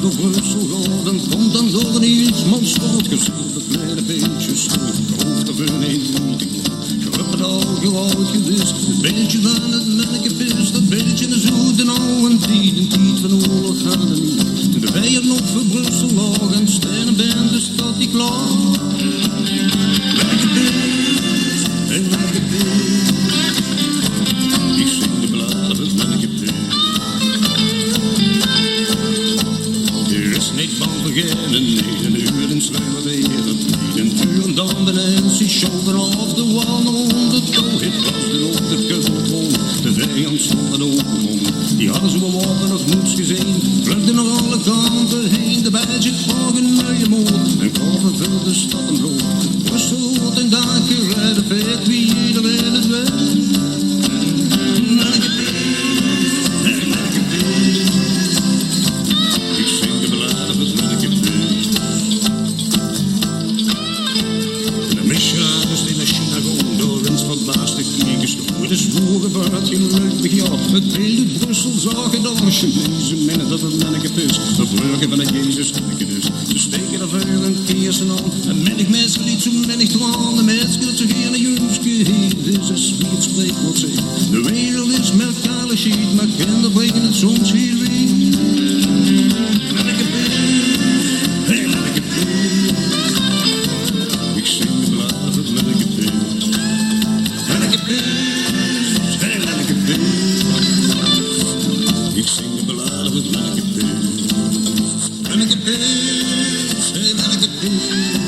Door Brussel gaat en komt dan door een heel smal straat gezet. Kleine beetjes terug, hoofd of een eentje. Gruppen al gehoud gewist, het beeldje van het melkepis. Dat beeldje is goed en oude en tijd van oorlog gaat er niet. De bijen nog voor Brussel lag en stenen ben de stad die klaar. Melkepis, een melkepis. Ik zing de bladen van melkepis. Niet van beginnen, nee, een uur en sluimen weer. Een uur en dan beneden, ze schoten af de wal naar onder touw. Het was de op de keukenbol, de vijand stond aan open. Die hadden zo wat wapen nog moeds gezien, vluchtten naar alle kanten heen. De bijtje kwagen naar je moord en kopen veel de stad en brood. Brussel wordt een dag gered, weet wie ieder wil het wel. Het is voorgevaard, geen leuk begrip. Het hele Brussel zag het als Chinezen mennen dat het mannekepis. De vleugel van het Jezus is. Ze steken er vuur en keersen aan. En menig mens liet zo menig twaan. De mens wil zo geen jumske heet. Dit is wie het spreekwoord zegt. De wereld is met kale schiet, maar kinderen breken het soms hier weer. Mannekepis, hey mannekepis. Ik zing de bladen van mannekepis. Mannekepis. Ik zing de ballade met mannekepis. Mannekepis, hey mannekepis.